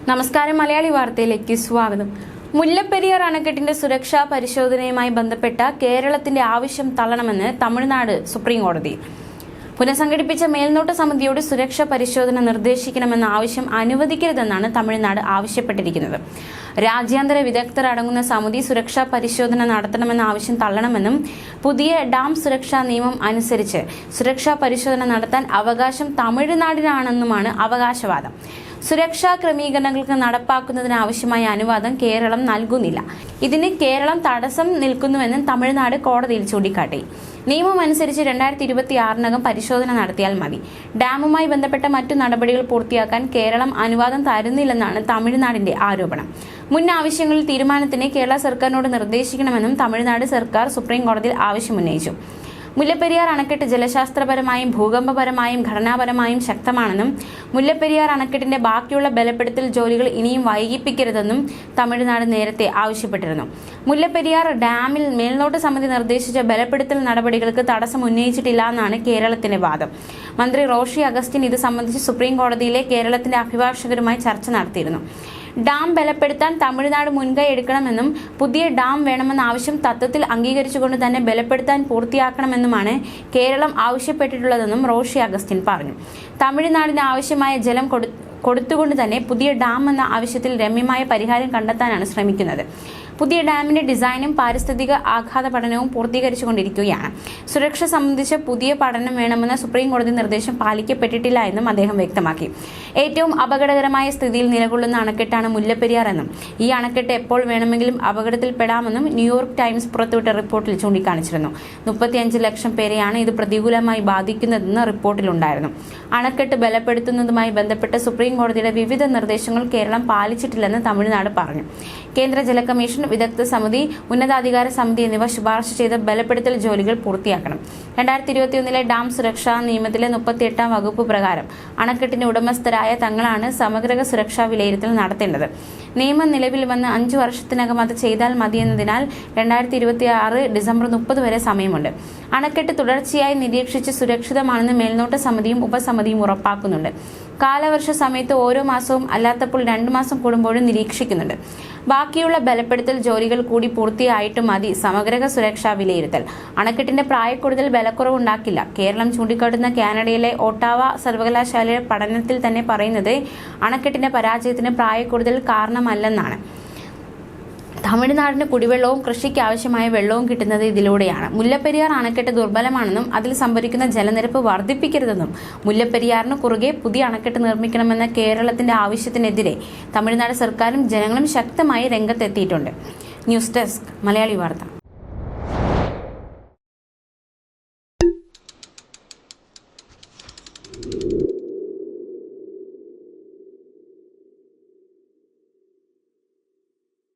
നമസ്കാരം. മലയാളി വാർത്തയിലേക്ക് സ്വാഗതം. മുല്ലപ്പെരിയാർ അണക്കെട്ടിന്റെ സുരക്ഷാ പരിശോധനയുമായി ബന്ധപ്പെട്ട കേരളത്തിന്റെ ആവശ്യം തള്ളണമെന്ന് തമിഴ്നാട് സുപ്രീം കോടതി. പുനഃസംഘടിപ്പിച്ച മേൽനോട്ട സമിതിയോട് സുരക്ഷാ പരിശോധന നിർദ്ദേശിക്കണമെന്ന ആവശ്യം അനുവദിക്കരുതെന്നാണ് തമിഴ്നാട് ആവശ്യപ്പെട്ടിരിക്കുന്നത്. രാജ്യാന്തര വിദഗ്ധർ അടങ്ങുന്ന സമിതി സുരക്ഷാ പരിശോധന നടത്തണമെന്ന ആവശ്യം തള്ളണമെന്നും പുതിയ ഡാം സുരക്ഷാ നിയമം അനുസരിച്ച് സുരക്ഷാ പരിശോധന നടത്താൻ അവകാശം തമിഴ്നാടിനാണെന്നുമാണ് അവകാശവാദം. സുരക്ഷാ ക്രമീകരണങ്ങൾക്ക് നടപ്പാക്കുന്നതിനാവശ്യമായ അനുവാദം കേരളം നൽകുന്നില്ല. ഇതിന് കേരളം തടസ്സം നിൽക്കുന്നുവെന്നും തമിഴ്നാട് കോടതിയിൽ ചൂണ്ടിക്കാട്ടി. നിയമം അനുസരിച്ച് 2026 പരിശോധന നടത്തിയാൽ മതി. ഡാമുമായി ബന്ധപ്പെട്ട മറ്റു നടപടികൾ പൂർത്തിയാക്കാൻ കേരളം അനുവാദം തരുന്നില്ലെന്നാണ് തമിഴ്നാടിന്റെ ആരോപണം. മുൻ ആവശ്യങ്ങളിൽ തീരുമാനത്തിന് കേരള സർക്കാരിനോട് നിർദ്ദേശിക്കണമെന്നും തമിഴ്നാട് സർക്കാർ സുപ്രീം കോടതിയിൽ ആവശ്യമുന്നയിച്ചു. മുല്ലപ്പെരിയാർ അണക്കെട്ട് ജലശാസ്ത്രപരമായും ഭൂകമ്പപരമായും ഘടനാപരമായും ശക്തമാണെന്നും മുല്ലപ്പെരിയാർ അണക്കെട്ടിന്റെ ബാക്കിയുള്ള ബലപ്പെടുത്തൽ ജോലികൾ ഇനിയും വൈകിപ്പിക്കരുതെന്നും തമിഴ്നാട് നേരത്തെ ആവശ്യപ്പെട്ടിരുന്നു. മുല്ലപ്പെരിയാർ ഡാമിൽ മേൽനോട്ട സമിതി നിർദ്ദേശിച്ച ബലപ്പെടുത്തൽ നടപടികൾക്ക് തടസ്സം ഉന്നയിച്ചിട്ടില്ല എന്നാണ് കേരളത്തിന്റെ വാദം. മന്ത്രി റോഷി അഗസ്റ്റിൻ ഇത് സംബന്ധിച്ച് സുപ്രീം കോടതിയിലെ കേരളത്തിന്റെ അഭിഭാഷകരുമായി ചർച്ച നടത്തിയിരുന്നു. ഡാം ബലപ്പെടുത്താൻ തമിഴ്നാട് മുൻകൈ എടുക്കണമെന്നും പുതിയ ഡാം വേണമെന്ന ആവശ്യം തത്വത്തിൽ അംഗീകരിച്ചുകൊണ്ട് തന്നെ ബലപ്പെടുത്താൻ പൂർത്തിയാക്കണമെന്നുമാണ് കേരളം ആവശ്യപ്പെട്ടിട്ടുള്ളതെന്നും റോഷി അഗസ്റ്റിൻ പറഞ്ഞു. തമിഴ്നാടിന് ആവശ്യമായ ജലം കൊടുത്തുകൊണ്ട് തന്നെ പുതിയ ഡാം എന്ന ആവശ്യത്തിൽ രമ്യമായ പരിഹാരം കണ്ടെത്താനാണ് ശ്രമിക്കുന്നത്. പുതിയ ഡാമിന്റെ ഡിസൈനും പാരിസ്ഥിതിക ആഘാത പഠനവും പൂർത്തീകരിച്ചുകൊണ്ടിരിക്കുകയാണ്. സുരക്ഷ സംബന്ധിച്ച പുതിയ പഠനം വേണമെന്ന സുപ്രീം കോടതി നിർദ്ദേശം പാലിക്കപ്പെട്ടിട്ടില്ല എന്നും അദ്ദേഹം വ്യക്തമാക്കി. ഏറ്റവും അപകടകരമായ സ്ഥിതിയിൽ നിലകൊള്ളുന്ന അണക്കെട്ടാണ് മുല്ലപ്പെരിയാർ എന്നും ഈ അണക്കെട്ട് എപ്പോൾ വേണമെങ്കിലും അപകടത്തിൽപ്പെടാമെന്നും ന്യൂയോർക്ക് ടൈംസ് പുറത്തുവിട്ട റിപ്പോർട്ടിൽ ചൂണ്ടിക്കാണിച്ചിരുന്നു. 35 ലക്ഷം പേരെയാണ് ഇത് പ്രതികൂലമായി ബാധിക്കുന്നതെന്ന് റിപ്പോർട്ടിലുണ്ടായിരുന്നു. അണക്കെട്ട് ബലപ്പെടുത്തുന്നതുമായി ബന്ധപ്പെട്ട് സുപ്രീം കോടതിയുടെ വിവിധ നിർദ്ദേശങ്ങൾ കേരളം പാലിച്ചിട്ടില്ലെന്ന് തമിഴ്നാട് പറഞ്ഞു. കേന്ദ്ര ജല കമ്മീഷൻ, വിദഗ്ധ സമിതി, ഉന്നതാധികാര സമിതി എന്നിവ ശുപാർശ ചെയ്ത ബലപ്പെടുത്തൽ ജോലികൾ പൂർത്തിയാക്കണം. 2021 ഡാം സുരക്ഷാ നിയമത്തിലെ 38 വകുപ്പ് പ്രകാരം അണക്കെട്ടിന്റെ ഉടമസ്ഥരായ തങ്ങളാണ് സമഗ്ര സുരക്ഷാ വിലയിരുത്തൽ നടത്തേണ്ടത്. നിയമം നിലവിൽ വന്ന് 5 വർഷത്തിനകം അത് ചെയ്താൽ മതിയെന്നതിനാൽ 2026 ഡിസംബർ 30 വരെ സമയമുണ്ട്. അണക്കെട്ട് തുടർച്ചയായി നിരീക്ഷിച്ച് സുരക്ഷിതമാണെന്ന് മേൽനോട്ട സമിതിയും ഉപസമിതിയും ഉറപ്പാക്കുന്നുണ്ട്. കാലവർഷ സമയത്ത് ഓരോ മാസവും അല്ലാത്തപ്പോൾ 2 മാസം കൂടുമ്പോഴും നിരീക്ഷിക്കുന്നുണ്ട്. ബാക്കിയുള്ള ബലപ്പെടുത്തൽ ജോലികൾ കൂടി പൂർത്തിയായിട്ട് മതി സമഗ്ര സുരക്ഷാ വിലയിരുത്തൽ. അണക്കെട്ടിന്റെ പ്രായക്കൂടുതൽ ബലക്കുറവുണ്ടാക്കില്ല. കേരളം ചൂണ്ടിക്കാട്ടുന്ന കാനഡയിലെ ഒട്ടാവ സർവകലാശാലയുടെ പഠനത്തിൽ തന്നെ പറയുന്നത് അണക്കെട്ടിന്റെ പരാജയത്തിന് പ്രായക്കൂടുതൽ കാരണമല്ലെന്നാണ്. തമിഴ്നാടിന് കുടിവെള്ളവും കൃഷിക്ക് ആവശ്യമായ വെള്ളവും കിട്ടുന്നത് ഇതിലൂടെയാണ്. മുല്ലപ്പെരിയാർ അണക്കെട്ട് ദുർബലമാണെന്നും അതിൽ സംഭരിക്കുന്ന ജലനിരപ്പ് വർദ്ധിപ്പിക്കരുതെന്നും മുല്ലപ്പെരിയാറിന് കുറുകെ പുതിയ അണക്കെട്ട് നിർമ്മിക്കണമെന്ന കേരളത്തിന്റെ ആവശ്യത്തിനെതിരെ തമിഴ്നാട് സർക്കാരും ജനങ്ങളും ശക്തമായി രംഗത്തെത്തിയിട്ടുണ്ട്. ന്യൂസ് ഡെസ്ക്, മലയാളി വാർത്ത.